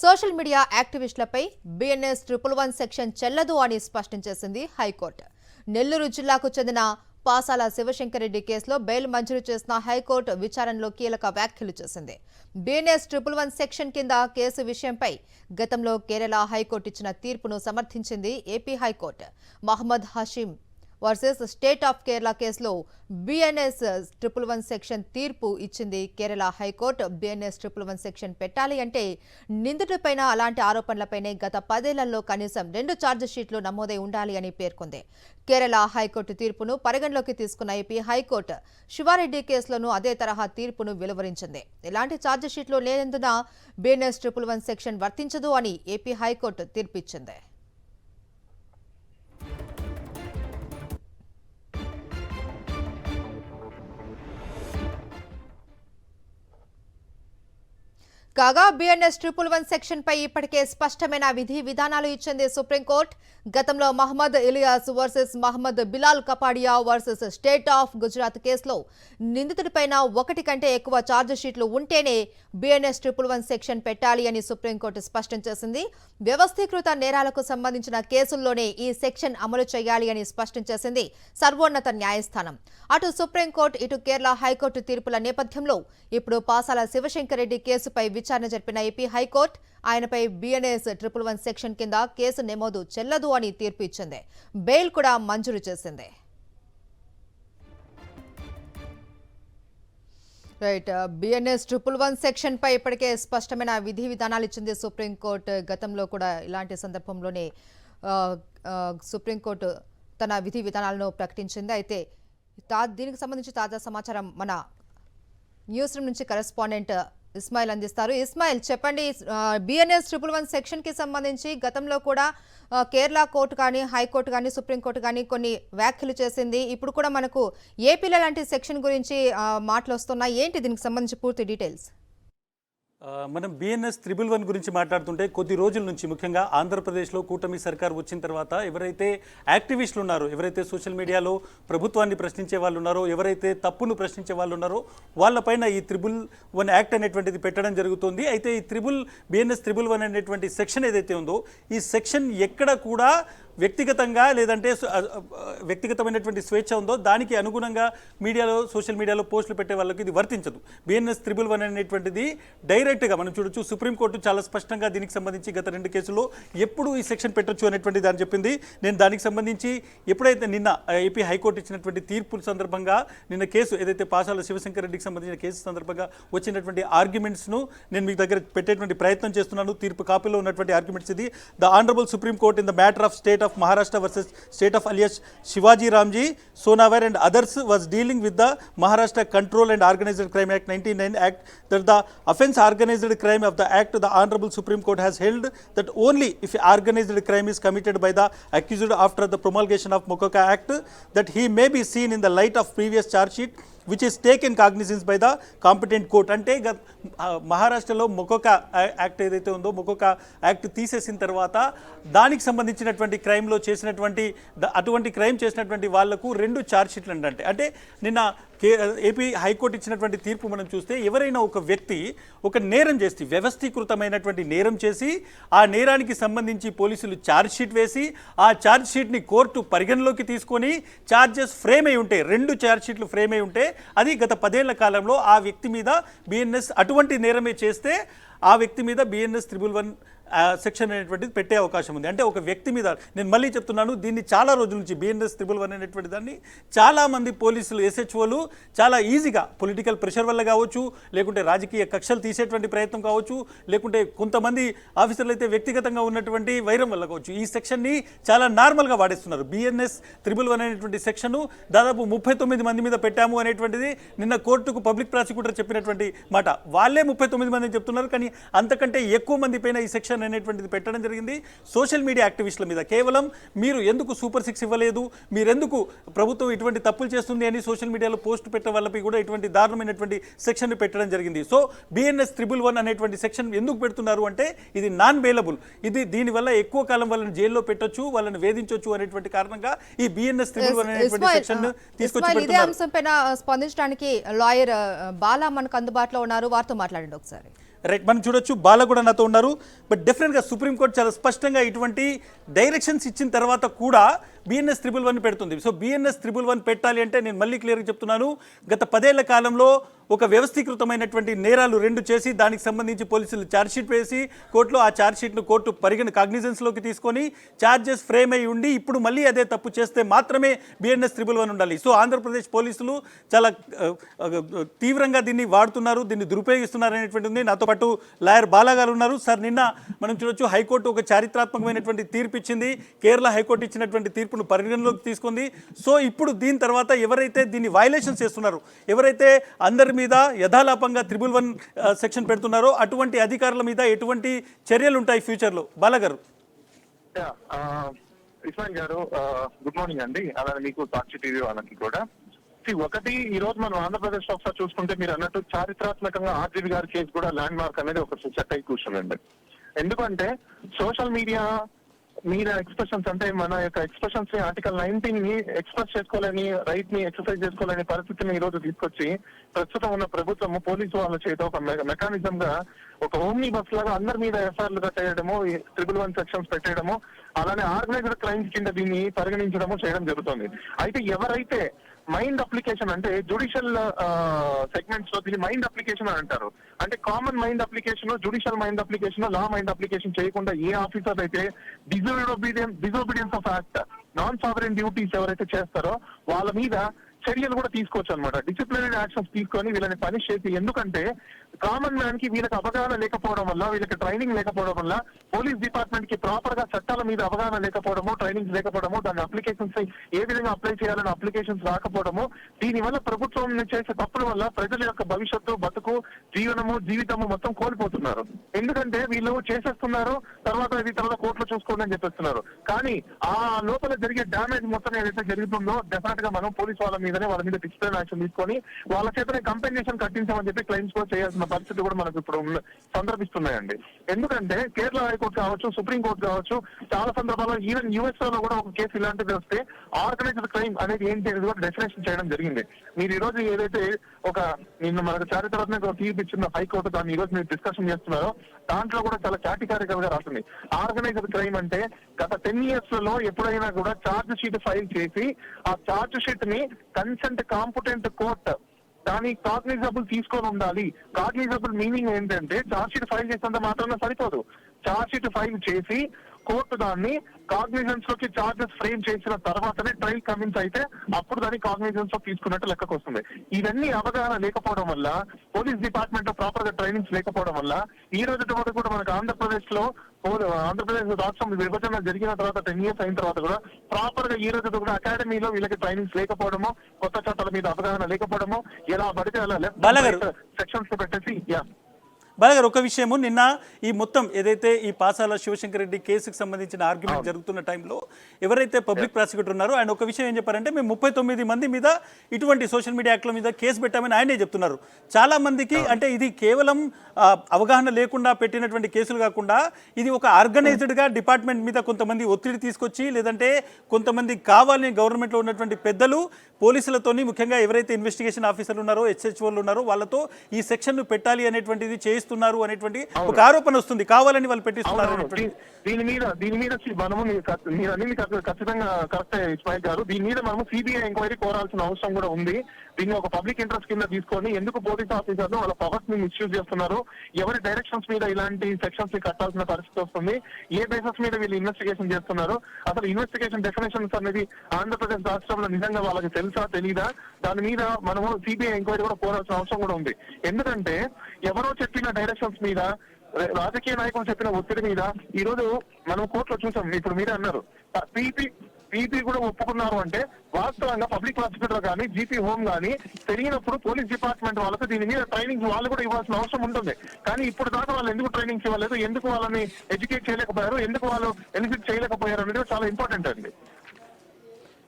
Social media యాక్టివిస్టులపై BNS 111 section చెల్లదు అని స్పష్టం చేసింది హైకోర్టు. నెల్లూరు జిల్లాకు చెందిన పాసాల శివశంకర్ రెడ్డి కేసులో బెయిల్ మంజూరు చేసిన హైకోర్టు విచారణలో కీలక వ్యాఖ్యలు చేసింది. బిఎన్ఎస్ 111 సెక్షన్ కింద కేసు విషయంపై గతంలో కేరళ హైకోర్టు ఇచ్చిన తీర్పును సమర్థించింది AP high court. Mohammed Hashim versus state of Kerala కేసులో బిఎన్ఎస్ 111 సెక్షన్ తీర్పు ఇచ్చింది కేరళ హైకోర్టు. బిఎన్ఎస్ 111 సెక్షన్ పెట్టాలి అంటే నిందితుడిపైన అలాంటి ఆరోపణలపైనే గత 10 ఏళ్లలో కనీసం 2 ఛార్జిషీట్లు నమోదై ఉండాలి అని పేర్కొంది. కేరళ హైకోర్టు తీర్పును పరిగణలోకి తీసుకున్న ఏపీ హైకోర్టు శివారెడ్డి కేసులోనూ అదే తరహా తీర్పును వెలువరించింది. ఎలాంటి ఛార్జిషీట్లు లేనందున బిఎన్ఎస్ 111 సెక్షన్ వర్తించదు అని ఏపీ హైకోర్టు తీర్పిచ్చింది. కాగా బిఎన్ఎస్ 111 సెక్షన్ పై ఇప్పటికే స్పష్టమైన విధి విధానాలు ఇచ్చింది సుప్రీంకోర్టు. గతంలో Mohammed Ilyas versus Mohammed Bilal Kapadia versus state of Gujarat కేసులో నిందితుడిపైన 1 కంటే ఎక్కువ ఛార్జిషీట్లు ఉంటేనే బిఎన్ఎస్ 111 సెక్షన్ పెట్టాలి అని సుప్రీంకోర్టు స్పష్టం చేసింది. వ్యవస్థీకృత నేరాలకు సంబంధించిన కేసుల్లోనే ఈ సెక్షన్ అమలు చేయాలి అని స్పష్టం చేసింది సర్వోన్నత న్యాయస్థానం. అటు సుప్రీంకోర్టు ఇటు కేరళ హైకోర్టు తీర్పుల నేపథ్యంలో ఇప్పుడు పాసాల శివశంకర్ రెడ్డి కేసుపై విచారణ జరిపిన ఏపీ హైకోర్టు ఆయనపై బిఎన్ఎస్ 111 సెక్షన్ కింద కేసు నమోదు చెల్లదు అని తీర్పు ఇచ్చింది. బెయిల్ కూడా మంజూరు చేసింది. రైట్, బిఎన్ఎస్ 111 సెక్షన్ పై ఇప్పటికే స్పష్టమైన విధి విధానాలు ఇచ్చింది సుప్రీంకోర్టు. గతంలో కూడా ఇలాంటి సందర్భంలోనే సుప్రీంకోర్టు తన విధి విధానాలను ప్రకటించింది. అయితే దీనికి సంబంధించి తాజా సమాచారం మన న్యూస్ రూమ్ నుంచి కరెస్పాండెంట్ ఇస్మాయిల్ అందిస్తారు. ఇస్మాయిల్, చెప్పండి, బిఎన్ఎస్ 111 సెక్షన్ కి సంబంధించి గతంలో కూడా కేరళ కోర్టు కానీ హైకోర్టు కానీ సుప్రీంకోర్టు కానీ కొన్ని వ్యాఖ్యలు చేసింది. ఇప్పుడు కూడా మనకు ఏపీలో లాంటి సెక్షన్ గురించి మాటలు వస్తున్నాయి. ఏంటి దీనికి సంబంధించి పూర్తి డీటెయిల్స్? మనం బిఎన్ఎస్ 111 గురించి మాట్లాడుతుంటే కొద్ది రోజుల నుంచి ముఖ్యంగా ఆంధ్రప్రదేశ్లో కూటమి సర్కార్ వచ్చిన తర్వాత ఎవరైతే యాక్టివిస్టులు ఉన్నారో, ఎవరైతే సోషల్ మీడియాలో ప్రభుత్వాన్ని ప్రశ్నించే వాళ్ళు ఉన్నారో, ఎవరైతే తప్పును ప్రశ్నించే వాళ్ళు ఉన్నారో వాళ్ళపైన ఈ 111 యాక్ట్ అనేటువంటిది పెట్టడం జరుగుతుంది. అయితే ఈ బిఎన్ఎస్ 111 అనేటువంటి సెక్షన్ ఏదైతే ఉందో ఈ సెక్షన్ ఎక్కడ కూడా వ్యక్తిగతంగా లేదంటే వ్యక్తిగతమైనటువంటి స్వేచ్ఛ ఉందో దానికి అనుగుణంగా సోషల్ మీడియాలో పోస్టులు పెట్టే వాళ్ళకి ఇది వర్తించదు. బిఎన్ఎస్ 111 అనేటువంటిది డైరెక్ట్గా మనం చూడొచ్చు. సుప్రీంకోర్టు చాలా స్పష్టంగా దీనికి సంబంధించి గత 2 కేసుల్లో ఎప్పుడు ఈ సెక్షన్ పెట్టొచ్చు అనేటువంటి దాన్ని చెప్పింది. నేను దానికి సంబంధించి ఎప్పుడైతే నిన్న ఏపీ హైకోర్టు ఇచ్చినటువంటి తీర్పు సందర్భంగా నిన్న కేసు ఏదైతే పాసాల శివశంకర్ రెడ్డికి సంబంధించిన కేసు సందర్భంగా వచ్చినటువంటి ఆర్గ్యుమెంట్స్ను నేను మీ దగ్గర పెట్టేటువంటి ప్రయత్నం చేస్తున్నాను. తీర్పు కాపీలో ఉన్నటువంటి ఆర్గ్యుమెంట్స్ ఇది. The honourable supreme Court in the matter of state of Maharashtra versus state of alias Shivaji Ramji Sonawar and others was dealing with the Maharashtra Control and Organized Crime Act 1999 Act, that the offence organized crime of the act, the Honorable Supreme Court has held that only if organized crime is committed by the accused after the promulgation of Mokoka Act, that he may be seen in the light of previous charge sheet which is taken cognizance by the competent court. అంటే మహారాష్ట్రలో మొకోకా act ఏదైతే ఉందో మొకోకా act తీసేసిన తర్వాత దానికి సంబంధించినటువంటి క్రైమ్లో చేసినటువంటి అటువంటి క్రైమ్ చేసినటువంటి వాళ్లకు 2 ఛార్జ్ షీట్లు అంటే నిన్న ఏపీ హైకోర్టు ఇచ్చినటువంటి తీర్పు మనం చూస్తే ఎవరైనా ఒక వ్యక్తి ఒక నేరం చేసి వ్యవస్థీకృతమైనటువంటి నేరం చేసి ఆ నేరానికి సంబంధించి పోలీసులు ఛార్జ్ షీట్ వేసి ఆ ఛార్జ్ షీట్ని కోర్టు పరిగణలోకి తీసుకొని ఛార్జెస్ ఫ్రేమ్ అయి ఉంటే 2 ఛార్జ్ షీట్లు ఫ్రేమ్ అయి ఉంటే అది గత 10 ఏళ్ల కాలంలో ఆ వ్యక్తి మీద బిఎన్ఎస్ అటువంటి నేరమే చేస్తే ఆ వ్యక్తి మీద బిఎన్ఎస్ 111 సెక్షన్ అనేటువంటిది పెట్టే అవకాశం ఉంది. అంటే ఒక వ్యక్తి మీద, నేను మళ్ళీ చెప్తున్నాను, దీన్ని చాలా రోజుల నుంచి బిఎన్ఎస్ 111 అనేటువంటి దాన్ని చాలామంది పోలీసులు ఎస్హెచ్ఓలు చాలా ఈజీగా పొలిటికల్ ప్రెషర్ వల్ల కావచ్చు, లేకుంటే రాజకీయ కక్షలు తీసేటువంటి ప్రయత్నం కావచ్చు, లేకుంటే కొంతమంది ఆఫీసర్లు అయితే వ్యక్తిగతంగా ఉన్నటువంటి వైరం వల్ల కావచ్చు ఈ సెక్షన్ని చాలా నార్మల్గా వాడేస్తున్నారు. బిఎన్ఎస్ 111 అనేటువంటి సెక్షను దాదాపు 39 మంది మీద పెట్టాము అనేటువంటిది నిన్న కోర్టుకు పబ్లిక్ ప్రాసిక్యూటర్ చెప్పినటువంటి మాట. వాళ్ళే 39 మంది చెప్తున్నారు, కానీ అంతకంటే ఎక్కువ మంది పైన ఈ సెక్షన్ అనేటువంటిది పెట్టడం జరిగింది. సోషల్ మీడియా యాక్టివిస్టుల మీద కేవలం మీరు ఎందుకు సూపర్ 6 ఇవ్వలేదు, మీరెందుకు ప్రభుత్వం ఇటువంటి తప్పులు చేస్తుంది అని సోషల్ మీడియాలో పోస్ట్ పెట్టే వాళ్ళపై కూడా ఇటువంటి దారుణమైనటువంటి సెక్షన్ పెట్టడం జరిగింది. సో బిఎన్ఎస్ 111 అనేటువంటి సెక్షన్ ఎందుకు పెడుతున్నారు అంటే ఇది నాన్ బెయిలబుల్, ఇది దీనివల్ల ఎక్కువ కాలం వాళ్ళని జైల్లో పెట్టొచ్చు, వాళ్ళని వేధించవచ్చు అనేటువంటి కారణంగా ఈ బిఎన్ఎస్ 111 అనేటువంటి సెక్షన్ తీసుకొచ్చి పెడుతున్నారు. ఇదే అంశంపైన స్పందించడానికి లాయర్ బాలా మనకు అందుబాటులో ఉన్నారు, వారితో మాట్లాడండి ఒకసారి. రైట్, మనం చూడొచ్చు బాల కూడా నాతో ఉన్నారు. బట్ డెఫినెట్గా సుప్రీంకోర్టు చాలా స్పష్టంగా ఇటువంటి డైరెక్షన్స్ ఇచ్చిన తర్వాత కూడా బిఎన్ఎస్ 111 పెడుతుంది. సో బిఎన్ఎస్ 111 పెట్టాలి అంటే నేను మళ్ళీ క్లియర్గా చెప్తున్నాను, గత 10 ఏళ్ల కాలంలో ఒక వ్యవస్థీకృతమైనటువంటి నేరాలు 2 చేసి దానికి సంబంధించి పోలీసులు ఛార్జ్షీట్ వేసి కోర్టులో ఆ ఛార్జ్షీట్ను కోర్టు కాగ్నిజెన్స్లోకి తీసుకొని ఛార్జెస్ ఫ్రేమ్ అయి ఉండి ఇప్పుడు మళ్ళీ అదే తప్పు చేస్తే మాత్రమే బిఎన్ఎస్ 111 ఉండాలి. సో ఆంధ్రప్రదేశ్ పోలీసులు చాలా తీవ్రంగా దీన్ని వాడుతున్నారు, దీన్ని దురుపయోగిస్తున్నారు అనేటువంటి ఉంది. నాతో పాటు లాయర్ బాలా గారు ఉన్నారు. సార్, నిన్న మనం చూడొచ్చు హైకోర్టు ఒక చారిత్రాత్మకమైనటువంటి తీర్పు ఇచ్చింది. కేరళ హైకోర్టు ఇచ్చినటువంటి తీర్పును పరిగణలోకి తీసుకుంది. సో ఇప్పుడు దీని తర్వాత ఎవరైతే దీన్ని వైలేషన్స్ చేస్తున్నారో, ఎవరైతే అందరి మీద యథాలాపంగా 111 సెక్షన్ పెడుతున్నారో అటువంటి అధికారుల మీద ఎటువంటి చర్యలు ఉంటాయి ఫ్యూచర్లో? బాలా గారు. ఇస్మాయిల్ గారు, గుడ్ మార్నింగ్ అండి. అలాగే మీకు సాక్షి టీవీ వాళ్ళకి కూడా. ఒకటి, ఈ రోజు మనం ఆంధ్రప్రదేశ్ లో ఒకసారి చూసుకుంటే మీరు అన్నట్టు చారిత్రాత్మకంగా ఆర్జీవి గారి కేసు కూడా ల్యాండ్ మార్క్ అనేది ఒక సెట్ అయి కూర్చుందండి. ఎందుకంటే సోషల్ మీడియా మీద ఎక్స్ప్రెషన్స్, అంటే మన యొక్క ఎక్స్ప్రెషన్స్ ని ఆర్టికల్ 19 ని ఎక్స్ప్రెస్ చేసుకోలేని, రైట్ ని ఎక్సర్సైజ్ చేసుకోలేని పరిస్థితిని ఈ రోజు తీసుకొచ్చి ప్రస్తుతం ఉన్న ప్రభుత్వం పోలీసు వాళ్ళ చేత ఒక మెకానిజం గా ఒక ఓమ్ని బస్ లాగా అందరి మీద ఎఫ్ఐఆర్లు కట్టేయడము, 111 సెక్షన్స్ పెట్టేయడము, అలానే ఆర్గనైజ్డ్ క్రైమ్స్ కింద దీన్ని పరిగణించడము చేయడం జరుగుతుంది. అయితే ఎవరైతే మైండ్ అప్లికేషన్, అంటే జ్యుడిషియల్ సెగ్మెంట్స్ లో దీన్ని మైండ్ అప్లికేషన్ అని అంటారు. అంటే common mind application, judicial mind application, law mind application చేయకుండా ఏ ఆఫీసర్ అయితే disobedience of act, non sovereign duties ఎవరైతే చేస్తారో వాళ్ళ మీద చర్యలు కూడా తీసుకోవచ్చు అనమాట. డిసిప్లినరీ యాక్షన్స్ తీసుకొని వీళ్ళని పనిష్ చేసి, ఎందుకంటే కామన్ మ్యాన్ కి వీళ్ళకి అవగాహన లేకపోవడం వల్ల, వీళ్ళకి ట్రైనింగ్ లేకపోవడం వల్ల, పోలీస్ డిపార్ట్మెంట్ కి ప్రాపర్ గా చట్టాల మీద అవగాహన లేకపోవడము, ట్రైనింగ్ లేకపోవడము, దాని అప్లికేషన్స్ ఏ విధంగా అప్లై చేయాలని అప్లికేషన్స్ రాకపోవడము, దీని వల్ల ప్రభుత్వం చేసే తప్పుల వల్ల ప్రజల యొక్క భవిష్యత్తు, బతుకు, జీవితము మొత్తం కోల్పోతున్నారు. ఎందుకంటే వీళ్ళు చేసేస్తున్నారు, తర్వాత కోర్టులో చూసుకోండి అని చెప్పేస్తున్నారు. కానీ ఆ లోపల జరిగే డ్యామేజ్ మొత్తం ఏదైతే జరుగుతుందో డెఫినెట్ గా మనం పోలీస్ వాళ్ళ వాళ్ళ మీద డిసిప్లిన్ యాక్షన్ తీసుకొని వాళ్ళ చేతనే కంపెన్సేషన్ కట్టించామని చెప్పి క్లైమ్స్ కూడా చేయాల్సిన పరిస్థితి కూడా మనకు ఇప్పుడు సందర్భిస్తున్నాయండి. ఎందుకంటే కేరళ హైకోర్టు కావచ్చు, సుప్రీంకోర్టు కావచ్చు, చాలా సందర్భాల్లో ఈవెన్ యుఎస్ లో కూడా ఒక కేసు ఇలాంటిది వస్తే ఆర్గనైజ్డ్ క్రైమ్ అనేది ఏంటి అనేది కూడా డెఫినేషన్ చేయడం జరిగింది. మీరు ఈ రోజు ఏదైతే నిన్న మనకు చారిత్రాత్మక తీర్పు ఇచ్చిన హైకోర్టు, దాన్ని ఈ రోజు మీరు డిస్కషన్ చేస్తున్నారో దాంట్లో కూడా చాలా కేటగిరికల్ గా రాస్తుంది. ఆర్గనైజ్డ్ క్రైమ్ అంటే గత 10 years లో ఎప్పుడైనా కూడా ఛార్జ్ షీట్ ఫైల్ చేసి ఆ ఛార్జ్ షీట్ ని కన్సెంట్ కాంపిటెంట్ కోర్ట్ దాని కాగ్నిజబుల్ తీసుకొని ఉండాలి. కాగ్నిజబుల్ మీనింగ్ ఏంటంటే ఛార్జ్ షీట్ ఫైల్ చేసినంత మాత్రాన సరిపోదు. ఛార్జ్ షీట్ ఫైల్ చేసి కోర్టు దాన్ని కాగ్నిజెన్స్ లోకి చార్జెస్ ఫ్రేమ్ చేసిన తర్వాతనే ట్రయల్ కన్విన్స్ అయితే అప్పుడు దాన్ని కాగ్నిజెన్స్ లో తీసుకున్నట్టు లెక్కకు వస్తుంది. ఇవన్నీ అవగాహన లేకపోవడం వల్ల, పోలీస్ డిపార్ట్మెంట్ లో ప్రాపర్ గా ట్రైనింగ్స్ లేకపోవడం వల్ల ఈ రోజు వరకు కూడా మనకు ఆంధ్రప్రదేశ్ రాష్ట్రం విభజన జరిగిన తర్వాత 10 years అయిన తర్వాత కూడా ప్రాపర్ గా ఈ రోజు కూడా అకాడమీలో వీళ్ళకి ట్రైనింగ్స్ లేకపోవడము, కొత్త చట్టాల మీద అవగాహన లేకపోవడము, ఎలా పడితే అలా లెఫ్ట్ సెక్షన్స్ పెట్టేసి బాలగారు, ఒక విషయము, నిన్న ఈ మొత్తం ఏదైతే ఈ పాసాల శివశంకర్ రెడ్డి కేసుకు సంబంధించిన ఆర్గ్యుమెంట్ జరుగుతున్న టైంలో ఎవరైతే పబ్లిక్ ప్రాసిక్యూటర్ ఉన్నారో ఆయన ఒక విషయం ఏం చెప్పారంటే, మేము 39 మంది మీద ఇటువంటి సోషల్ మీడియా యాక్ట్ల మీద కేసు పెట్టామని ఆయనే చెప్తున్నారు. చాలా మందికి అంటే ఇది కేవలం అవగాహన లేకుండా పెట్టినటువంటి కేసులు కాకుండా ఇది ఒక ఆర్గనైజ్డ్గా డిపార్ట్మెంట్ మీద కొంతమంది ఒత్తిడి తీసుకొచ్చి, లేదంటే కొంతమంది కావాలని గవర్నమెంట్లో ఉన్నటువంటి పెద్దలు పోలీసులతోని, ముఖ్యంగా ఎవరైతే ఇన్వెస్టిగేషన్ ఆఫీసర్లు ఉన్నారో, హెచ్హెచ్ఓలు ఉన్నారో వాళ్ళతో ఈ సెక్షన్ను పెట్టాలి అనేటువంటిది చేయిస్తున్నారు అనేటువంటి ఒక ఆరోపణ వస్తుంది. కావాలని వాళ్ళు పెట్టిస్తున్నారు. దీని మీద మనము మీరు అనేది ఖచ్చితంగా కరెక్ట్ ఇస్మాయిల్ గారు. దీని మీద మనము సిబిఐ ఎంక్వైరీ కోరాల్సిన అవసరం కూడా ఉంది. దీన్ని ఒక పబ్లిక్ ఇంట్రెస్ట్ కింద తీసుకొని ఎందుకు పోలీస్ ఆఫీసర్లు వాళ్ళ పవర్స్ ని మిస్యూజ్ చేస్తున్నారు, ఎవరి డైరెక్షన్స్ మీద ఇలాంటి సెక్షన్స్ ని కట్టాల్సిన పరిస్థితి వస్తుంది, ఏ బేసిస్ మీద వీళ్ళు ఇన్వెస్టిగేషన్ చేస్తున్నారు, అసలు ఇన్వెస్టిగేషన్ డెఫినేషన్స్ అనేది ఆంధ్రప్రదేశ్ రాష్ట్రంలో నిజంగా వాళ్ళకి తెలుసా తెలీదా, దాని మీద మనము సిబిఐ ఎంక్వైరీ కూడా కోరాల్సిన అవసరం కూడా ఉంది. ఎందుకంటే ఎవరో చెప్పిన డైరెక్షన్స్ మీద, రాజకీయ నాయకులు చెప్పిన ఒత్తిడి మీద ఈ రోజు మనం కోర్టులో చూసాం. ఇప్పుడు మీరే అన్నారు పీపీ కూడా ఒప్పుకున్నారు అంటే వాస్తవంగా పబ్లిక్ ప్రాసిక్యూటర్ కానీ, జీపీ హోమ్ కానీ తెలియనప్పుడు పోలీస్ డిపార్ట్మెంట్ వాళ్ళకు దీని మీద ట్రైనింగ్ వాళ్ళు కూడా ఇవ్వాల్సిన అవసరం ఉంటుంది. కానీ ఇప్పుడు దాకా వాళ్ళు ఎందుకు ట్రైనింగ్స్ ఇవ్వలేదు, ఎందుకు వాళ్ళని ఎడ్యుకేట్ చేయలేకపోయారు, ఎందుకు వాళ్ళు ఎలిజిట్ చేయలేకపోయారు అనేది చాలా ఇంపార్టెంట్ అండి.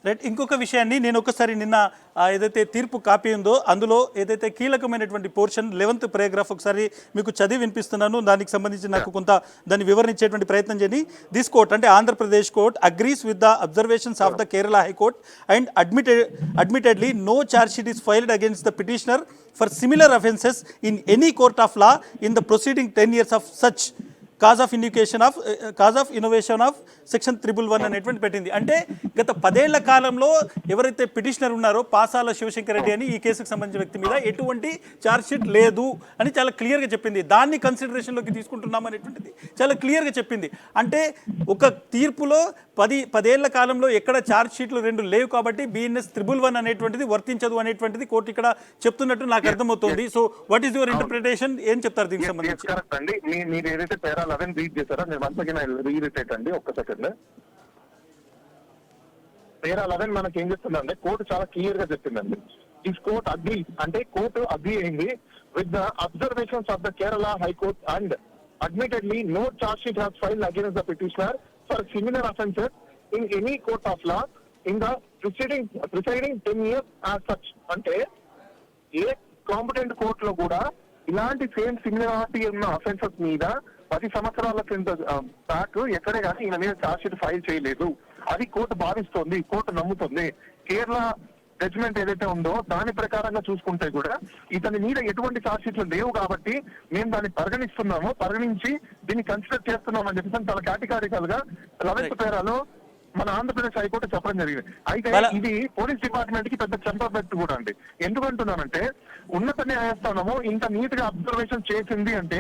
రైట్, ఇంకొక విషయాన్ని నేను ఒకసారి నిన్న ఏదైతే తీర్పు కాపీ ఉందో అందులో ఏదైతే కీలకమైనటువంటి పోర్షన్ 11th paragraph ఒకసారి మీకు చదివి వినిపిస్తున్నాను. దానికి సంబంధించి నాకు కొంత దాన్ని వివరించేటువంటి ప్రయత్నం చేయండి. దిస్ కోర్ట్ అంటే Andhra Pradesh court agrees with the observations of the Kerala high court and admittedly no charge sheet is filed against the petitioner for similar offences in any court of law in the preceding 10 years of such cause of innovation of section 111 అనేటువంటి పెట్టింది. అంటే గత 10 ఏళ్ల కాలంలో ఎవరైతే petitioner ఉన్నారో పాసాల శివశంకర్ రెడ్డి అని ఈ కేసుకు సంబంధించిన వ్యక్తి మీద ఎటువంటి ఛార్జ్షీట్ లేదు అని చాలా క్లియర్గా చెప్పింది. దాన్ని కన్సిడరేషన్లోకి తీసుకుంటున్నాం అనేటువంటిది చాలా క్లియర్గా చెప్పింది. అంటే ఒక తీర్పులో 10 ఏళ్ల కాలంలో ఎక్కడ ఛార్జ్షీట్లు 2 లేవు కాబట్టి బిఎన్ఎస్ 111 అనేటువంటిది వర్తించదు అనేటువంటిది కోర్టు ఇక్కడ చెప్తున్నట్టు నాకు అర్థమవుతుంది. So what is your interpretation? ఏం చెప్తారు దీనికి సంబంధించి? కరెక్ట్ అండి. మీరు ఏదైతే పేరా 11 రీడ్ చేశారో నేను వన్స్ అగైన్ రీరిటేట్ అండి, ఒక్క సెకండ్. పేరా 11 మనకి ఏం చెప్తుందంటే కోర్టు చాలా క్లియర్ గా చెప్పిందండి. దిస్ కోర్ట్ అగ్రీ అంటే కోర్టు అగ్రీ అయింది with the observations of the Kerala high court and admittedly no charge sheet has filed against the petitioner for similar offences in any court of law in the presiding 10 years as such. అంటే ఏ competent కోర్టులో కూడా ఇలాంటి same similarity ఉన్న offences మీద 10 సంవత్సరాల కింద back ఎక్కడే కానీ ఈయన మీద ఛార్జ్ షీట్ ఫైల్ చేయలేదు. అది కోర్టు భావిస్తోంది, కోర్టు నమ్ముతుంది. కేరళ జడ్జిమెంట్ ఏదైతే ఉందో దాని ప్రకారంగా చూసుకుంటే కూడా ఇతని మీద ఎటువంటి ఛార్జ్ షీట్లు లేవు కాబట్టి మేము దాన్ని పరిగణించి దీన్ని కన్సిడర్ చేస్తున్నాం అని చెప్పేసి చాలా కేటగారికల్ గా 11th పేరాలో మన ఆంధ్రప్రదేశ్ హైకోర్టు చెప్పడం జరిగింది. అయితే ఇది పోలీస్ డిపార్ట్మెంట్ కి పెద్ద చెంపపెట్టు కూడా అండి. ఎందుకంటున్నానంటే ఉన్నత న్యాయస్థానము ఇంత నీట్ గా అబ్జర్వేషన్ చేసింది అంటే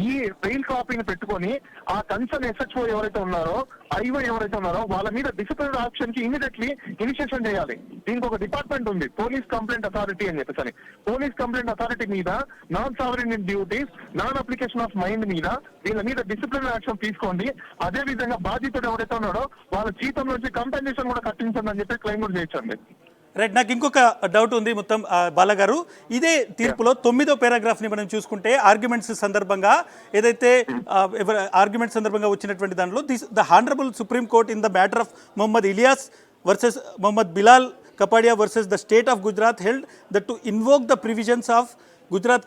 ఈ ఫెయిల్ కాపీని పెట్టుకొని ఆ కన్సర్న్ ఎస్హెచ్ఓ ఎవరైతే ఉన్నారో, ఐఓ ఎవరైతే ఉన్నారో వాళ్ళ మీద డిసిప్లినరీ యాక్షన్ కి ఇమీడియట్లీ ఇనిషియేషన్ చేయాలి. దీనికి ఒక డిపార్ట్మెంట్ ఉంది, పోలీస్ కంప్లైంట్ అథారిటీ అని చెప్పేసి. పోలీస్ కంప్లైంట్ అథారిటీ మీద non sovereign duties, non application of mind మీద వీళ్ళ మీద డిసిప్లినరీ యాక్షన్ తీసుకోండి. అదే విధంగా బాధితుడు ఎవరైతే ఉన్నాడో వాళ్ళ జీతం నుంచి కంపెన్సేషన్ కూడా కట్టించండి అని చెప్పి క్లెయిమ్ కూడా చేయొచ్చండి. రైట్, నాకు ఇంకొక డౌట్ ఉంది మొత్తం బాలగారు. ఇదే తీర్పులో 9వ పారాగ్రాఫ్ని మనం చూసుకుంటే ఆర్గ్యుమెంట్స్ సందర్భంగా ఏదైతే ఆర్గ్యుమెంట్ సందర్భంగా వచ్చినటువంటి దాంట్లో the honourable Supreme Court in the matter of Mohammed Ilyas versus Mohammed Bilal Kapadia versus the state of Gujarat held that to invoke the provisions of Gujarat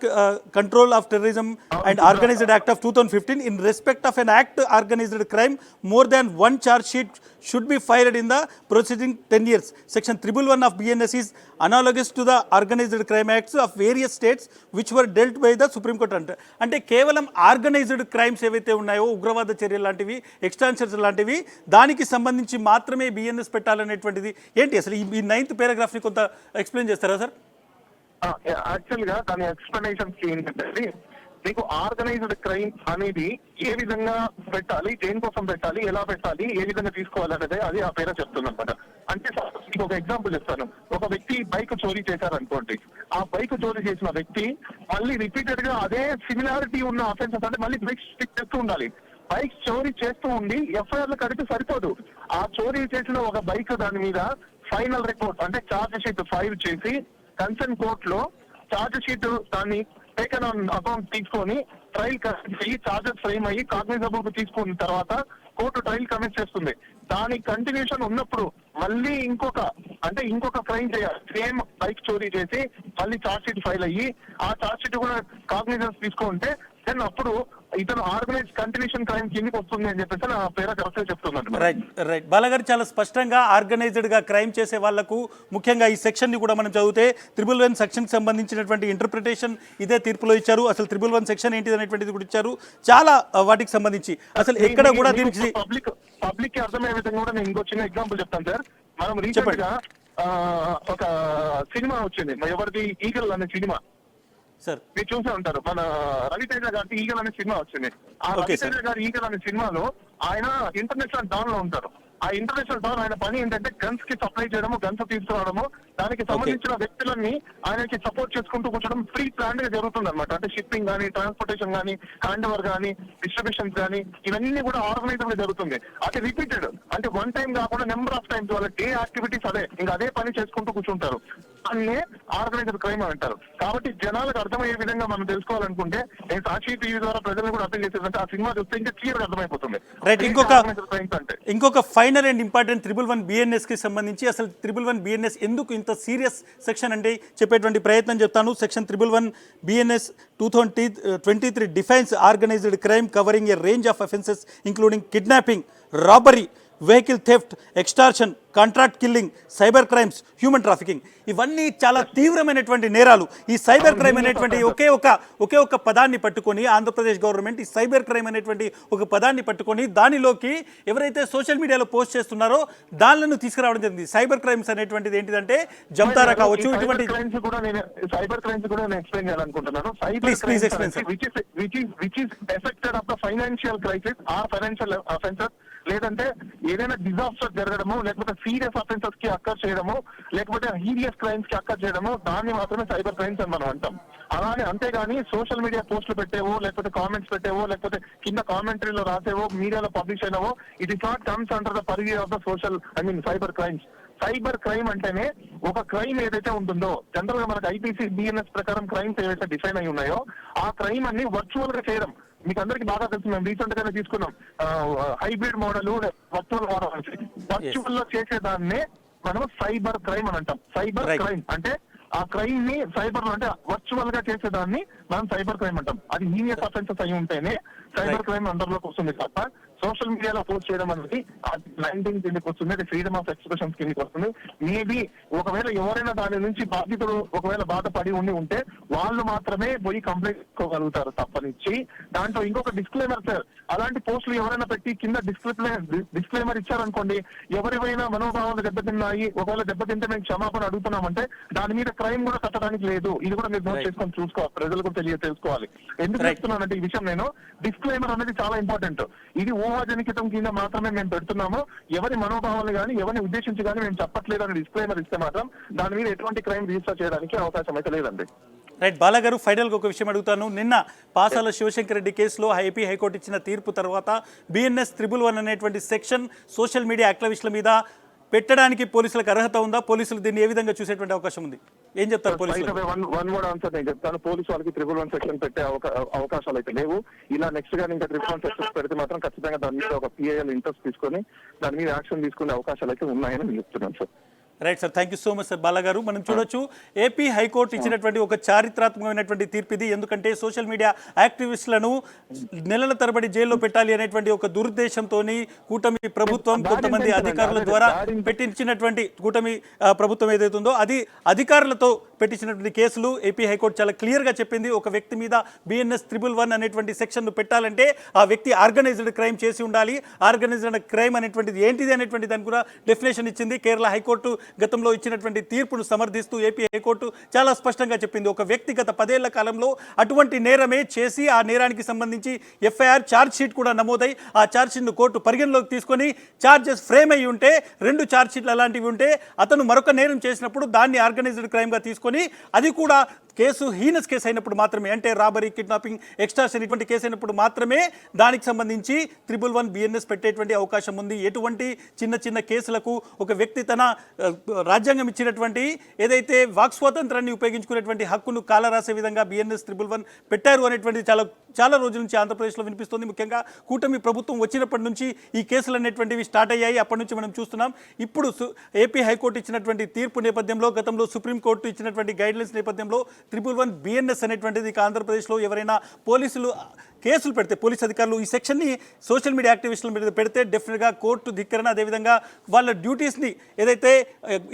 Control of Terrorism and Organized Act of 2015 in respect of an act organized crime, more than one charge sheet should be filed in the proceeding 10 years. Section 111 of BNS is analogous to the Organized Crime Acts of various states which were dealt by the Supreme Court. అంటే కేవలం organised crimes ఏవైతే ఉన్నాయో, ఉగ్రవాద చర్యలు లాంటివి, ఎక్స్టాన్షన్స్ లాంటివి, దానికి సంబంధించి మాత్రమే బిఎన్ఎస్ పెట్టాలనేటువంటిది ఏంటి అసలు? ఈ 9th పారాగ్రాఫ్ని కొంత ఎక్స్ప్లెయిన్ చేస్తారా సార్? యాక్చువల్ గా దాని ఎక్స్ప్లెనేషన్స్ ఏంటంటే మీకు ఆర్గనైజ్డ్ క్రైమ్ అనేది ఏ విధంగా పెట్టాలి, దేనికోసం పెట్టాలి, ఎలా పెట్టాలి, ఏ విధంగా తీసుకోవాలి అనేది అది ఆ పేర చెప్తుంది అనమాట. అంటే మీకు ఒక ఎగ్జాంపుల్ చెప్తాను. ఒక వ్యక్తి బైక్ చోరీ చేశారనుకోండి, ఆ బైక్ చోరీ చేసిన వ్యక్తి మళ్ళీ రిపీటెడ్ గా అదే సిమిలారిటీ ఉన్న అఫెన్సెస్ అంటే మళ్ళీ బైక్ స్టిక్ చేస్తూ ఉండాలి. బైక్ చోరీ చేస్తూ ఉండి ఎఫ్ఐఆర్ లో కడితే సరిపోదు. ఆ చోరీ చేసిన ఒక బైక్ దాని మీద ఫైనల్ రిపోర్ట్ అంటే ఛార్జ్ షీట్ ఫైల్ చేసి కన్సర్న్ కోర్ట్ లో ఛార్జ్ షీట్ దాన్ని టేకన్ ఆన్ అకౌంట్ తీసుకొని ట్రయల్ కమిట్ అయ్యి ఛార్జెస్ ఫ్రేమ్ అయ్యి కాగ్నిజబుల్ కు తీసుకున్న తర్వాత కోర్టు ట్రయల్ కమిట్ చేస్తుంది. దాని కంటిన్యూషన్ ఉన్నప్పుడు మళ్ళీ ఇంకొక క్రైమ్ చేయాలి. సేమ్ బైక్ చోరీ చేసి మళ్ళీ ఛార్జ్ షీట్ ఫైల్ అయ్యి ఆ ఛార్జ్ షీట్ కూడా కాగ్నిజెన్స్ తీసుకుంటే దెన్ అప్పుడు ఇతను ఆర్గనైజ్ కంటిన్యూషన్ క్రైమ్ కిందకి వస్తుంది అని చెప్పేసి నా పేరు కరెక్ట్గా చెప్తున్నాను. రైట్ బాలగారు చాలా స్పష్టంగా ఆర్గనైజ్డ్ గా క్రైమ్ చేసే వాళ్లకు ముఖ్యంగా ఈ సెక్షన్ ని కూడా మనం చదివితే 111 సెక్షన్ కి సంబంధించినటువంటి ఇంటర్ప్రిటేషన్ ఇదే తీర్పులో ఇచ్చారు. అసలు 111 సెక్షన్ ఏంటిది అనేటువంటిది కూడా ఇచ్చారు. చాలా వాటికి సంబంధించి అసలు ఎక్కడ కూడా దీనికి పబ్లిక్ కి అర్థమయ్యే విధంగా కూడా నేను ఇంకో చిన్న ఎగ్జాంపుల్ చెప్తాను సార్. మనం రీసెంట్ గా ఒక సినిమా వచ్చింది, ఎవరిది, ఈగల్ అనే సినిమా మీరు చూసే ఉంటారు. మన రవితేజ గారి ఈగల్ అనే సినిమా వచ్చింది. ఆ రవితేజ గారి ఈగల్ అనే సినిమాలో ఆయన ఇంటర్నేషనల్ డాన్ లో ఉంటారు. ఆ ఇంటర్నేషనల్ డాన్ ఆయన పని ఏంటంటే గన్స్ కి సప్లై చేయడము, గన్స్ తీసుకురావడము, దానికి సంబంధించిన వ్యక్తులన్నీ ఆయనకి సపోర్ట్ చేసుకుంటూ కూర్చోడం ఫ్రీ ప్లాన్ గా జరుగుతుంది అనమాట. అంటే షిప్పింగ్ కానీ, ట్రాన్స్పోర్టేషన్ కానీ, హ్యాండ్ ఓవర్ కానీ, డిస్ట్రిబ్యూషన్స్ కానీ ఇవన్నీ కూడా ఆర్గనైజ్ గా జరుగుతుంది. అది రిపీటెడ్ అంటే వన్ టైం కాకుండా నెంబర్ ఆఫ్ టైమ్స్ వాళ్ళ డే యాక్టివిటీస్ ఇంకా అదే పని చేసుకుంటూ కూర్చుంటారు. అన్నే ఆర్గనైజ్డ్ క్రైమ్ అంటారు. కాబట్టి జనాలకు అర్థమయ్యే విధంగా మనం తెలుసుకోవాలనుకుంటే నేను సాక్షి టీవీ ద్వారా ప్రజలను కూడా అర్థం చేసేదంటే ఆ సినిమా చూస్తే ఇంకా క్లియర్ గా అర్థమైపోతుంది. ఇంకొక ఫైనల్ అండ్ ఇంపార్టెంట్ 111 బిఎన్ఎస్ కి సంబంధించి అసలు 111 బిఎన్ఎస్ ఎందుకు ఇంత సీరియస్ సెక్షన్ అంటే చెప్పేటువంటి ప్రయత్నం చెప్తాను. Section 111 BNS 2023 defines organised crime covering A range of offences including kidnapping, robbery, vehicle theft, extortion, contract killing, cyber crimes, human trafficking, ఇవన్నీ చాలా తీవ్రమైనటువంటి నేరాలు. ఈ సైబర్ క్రైమ్ అనేటువంటి ఒకే ఒక పదాన్ని పట్టుకొని ఆంధ్రప్రదేశ్ గవర్నమెంట్ ఈ సైబర్ క్రైమ్ అనేటువంటి ఒక పదాన్ని పట్టుకొని దానిలోకి ఎవరైతే సోషల్ మీడియాలో పోస్ట్ చేస్తున్నారో దానిలను తీసుకురావడం జరిగింది. సైబర్ క్రైమ్స్ అనేటువంటిది ఏంటిదంటే జంతారా కావచ్చు, ఇటువంటి సైబర్ క్రైమ్స్ కూడా నేను ఎక్స్ప్లెయిన్ చేయాలనుకుంటున్నాను. Please explain, sir. which is affected of the financial crisis or financial offences, లేదంటే ఏదైనా డిజాస్టర్ జరగడము, లేకపోతే సీరియస్ అఫెన్సెస్ కి అక్కర్ చేయడము, లేకపోతే హీరియస్ క్రైమ్స్ కి అక్కర్ చేయడము, దాన్ని మాత్రమే సైబర్ క్రైమ్స్ అని మనం అంటాం. అలానే అంతేగాని సోషల్ మీడియా పోస్టులు పెట్టేవో, లేకపోతే కామెంట్స్ పెట్టేవో, లేకపోతే కింద కామెంటరీలో రాసేవో, మీడియాలో పబ్లిష్ అయినవో, it is not comes under the purview of the cyber crimes. Cyber crime అంటేనే ఒక క్రైమ్ ఏదైతే ఉంటుందో, జనరల్ గా మనకు ఐపీసీ బిఎన్ఎస్ ప్రకారం క్రైమ్స్ ఏవైతే డిఫైన్ అయి ఉన్నాయో ఆ క్రైమ్ అన్ని వర్చువల్ గా చేయడం. మీకు అందరికి బాగా తెలుసు, మేము రీసెంట్ గానే తీసుకున్నాం hybrid model, virtual model. Virtual లో చేసేదాన్నే మనం సైబర్ క్రైమ్ అని అంటాం. సైబర్ క్రైమ్ అంటే ఆ క్రైమ్ ని సైబర్ లో, అంటే వర్చువల్ గా చేసేదాన్ని మనం సైబర్ క్రైమ్ అంటాం. అది హీనియస్ అఫెన్సెస్ అయి ఉంటేనే సైబర్ క్రైమ్ అందరిలోకి వస్తుంది తప్ప సోషల్ మీడియాలో పోస్ట్ చేయడం అనేది 19 కిందకి వస్తుంది, అది ఫ్రీడమ్ ఆఫ్ ఎక్స్ప్రెషన్ కిందకి వస్తుంది. మేబీ ఒకవేళ ఎవరైనా దాని నుంచి బాధితులు ఒకవేళ బాధపడి ఉంటే వాళ్ళు మాత్రమే పోయి కంప్లైంట్ చేసుకోగలుగుతారు తప్పనిచ్చి. దాంట్లో ఇంకొక డిస్క్లైమర్ సార్, అలాంటి పోస్టులు ఎవరైనా పెట్టి కింద డిస్క్లైమర్ ఇచ్చారనుకోండి, ఎవరివైనా మనోభావాలు దెబ్బతిన్నాయి, ఒకవేళ దెబ్బతింటే మేము క్షమాపణ అడుగుతున్నామంటే దాని మీద క్రైమ్ కూడా కట్టడానికి లేదు. ఇది కూడా మీరు నోట్ చేసుకొని చూసుకోవాలి, ప్రజలకు తెలుసుకోవాలి. ఎందుకు చెప్తున్నానంటే ఈ విషయం, నేను డిస్క్లైమర్ అనేది చాలా ఇంపార్టెంట్. ఇది ఊహాజనితం కింద మాత్రమే మేము పెడుతున్నాము, ఎవరి మనోభావాలు కానీ ఎవరిని ఉద్దేశించి కానీ మేము చెప్పట్లేదు అని డిస్క్లైమర్ ఇస్తే మాత్రం దాని మీద ఎటువంటి క్రైమ్ రిజిస్టర్ చేయడానికి అవకాశం అయితే లేదండి. రైట్ బాలాగారు, ఫైనల్గా ఒక విషయం అడుగుతాను. నిన్న పాసాల శివశంకర్ రెడ్డి కేసులో ఏపీ హైకోర్టు ఇచ్చిన తీర్పు తర్వాత బిఎన్ఎస్ 111 అనేటువంటి సెక్షన్ సోషల్ మీడియా యాక్టివిస్టుల మీద పెట్టడానికి పోలీసులకు అర్హత ఉందా? పోలీసులు దీన్ని ఏ విధంగా చూసేటువంటి అవకాశం ఉంది? ఏం చెప్తారు పోలీసులు? వన్ వర్డ్ ఆన్సర్ నేను చెప్తాను. పోలీసు వాళ్ళకి 111 సెక్షన్ పెట్టే అవకాశాలు అయితే లేవు. ఇలా నెక్స్ట్ గా ఇంకా 111 సెక్షన్స్ పెడితే మాత్రం ఖచ్చితంగా దాని మీద ఒక పిఐఎల్ ఇంట్రెస్ట్ తీసుకొని దాని మీద యాక్షన్ తీసుకునే అవకాశాలు అయితే ఉన్నాయని నేను చెప్తున్నాను sir. Right sir, thank you so much sir. బాలాగారు, మనం చూడొచ్చు ఏపీ హైకోర్టు ఇచ్చినటువంటి ఒక చారిత్రాత్మకమైనటువంటి తీర్పు ఇది. ఎందుకంటే సోషల్ మీడియా యాక్టివిస్టులను నెలల తరబడి జైల్లో పెట్టాలి అనేటువంటి ఒక దురుద్దేశంతో కూటమి ప్రభుత్వం కొంతమంది అధికారుల ద్వారా పెట్టించినటువంటి కూటమి ప్రభుత్వం ఏదైతే ఉందో అది అధికారులతో పెట్టించినటువంటి కేసులు ఏపీ హైకోర్టు చాలా క్లియర్గా చెప్పింది. ఒక వ్యక్తి మీద బిఎన్ఎస్ 111 అనేటువంటి సెక్షన్ను పెట్టాలంటే ఆ వ్యక్తి ఆర్గనైజ్డ్ క్రైమ్ చేసి ఉండాలి. ఆర్గనైజ్డ్ క్రైమ్ అనేటువంటిది ఏంటిది అనేటువంటి దానికి కూడా డెఫినేషన్ ఇచ్చింది. కేరళ హైకోర్టు గతంలో ఇచ్చినటువంటి తీర్పును సమర్థిస్తూ ఏపీ హైకోర్టు చాలా స్పష్టంగా చెప్పింది, ఒక వ్యక్తి గత 10 ఏళ్ల కాలంలో అటువంటి నేరమే చేసి ఆ నేరానికి సంబంధించి ఎఫ్ఐఆర్ ఛార్జ్ షీట్ కూడా నమోదై ఆ ఛార్జ్ షీట్ను కోర్టు పరిగణలోకి తీసుకొని ఛార్జెస్ ఫ్రేమ్ అయ్యి ఉంటే, 2 ఛార్జ్ షీట్లు అలాంటివి ఉంటే అతను మరొక నేరం చేసినప్పుడు దాన్ని ఆర్గనైజ్డ్ క్రైమ్గా తీసుకొని అది కూడా కేసు హీనస్ కేసు అయినప్పుడు మాత్రమే, అంటే రాబరీ, కిడ్నాపింగ్, ఎక్స్టార్షన్ ఇటువంటి కేసు అయినప్పుడు మాత్రమే దానికి సంబంధించి 111 బిఎన్ఎస్ పెట్టేటువంటి అవకాశం ఉంది. ఎటువంటి చిన్న చిన్న కేసులకు ఒక వ్యక్తి తన రాజ్యాంగం ఇచ్చినటువంటి ఏదైతే వాక్ స్వాతంత్రాన్ని ఉపయోగించుకునేటువంటి హక్కును కాలరాసే విధంగా బిఎన్ఎస్ 111 పెట్టారు అనేటువంటిది చాలా రోజుల నుంచి ఆంధ్రప్రదేశ్లో వినిపిస్తుంది. ముఖ్యంగా కూటమి ప్రభుత్వం వచ్చినప్పటి నుంచి ఈ కేసులు అనేటువంటివి స్టార్ట్ అయ్యాయి. అప్పటి నుంచి మనం చూస్తున్నాం. ఇప్పుడు ఏపీ హైకోర్టు ఇచ్చినటువంటి తీర్పు నేపథ్యంలో, గతంలో సుప్రీంకోర్టు ఇచ్చినటువంటి గైడ్లైన్స్ నేపథ్యంలో 111 బిఎన్ఎస్ అనేటువంటిది ఇక ఆంధ్రప్రదేశ్లో ఎవరైనా పోలీసులు కేసులు పెడితే, పోలీస్ అధికారులు ఈ సెక్షన్ని సోషల్ మీడియా యాక్టివిస్టుల మీద పెడితే డెఫినెట్గా కోర్టు ధిక్కరణ, అదేవిధంగా వాళ్ళ డ్యూటీస్ని ఏదైతే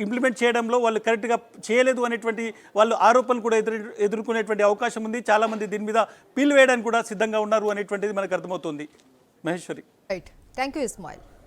ఇంప్లిమెంట్ చేయడంలో వాళ్ళు కరెక్ట్గా చేయలేదు అనేటువంటి వాళ్ళు ఆరోపణలు కూడా ఎదుర్కొనేటువంటి అవకాశం ఉంది. చాలామంది దీని మీద పీలు వేయడానికి కూడా సిద్ధంగా ఉన్నారు అనేటువంటిది మనకు అర్థమవుతుంది. Maheshwari. Right, thank you Ismail.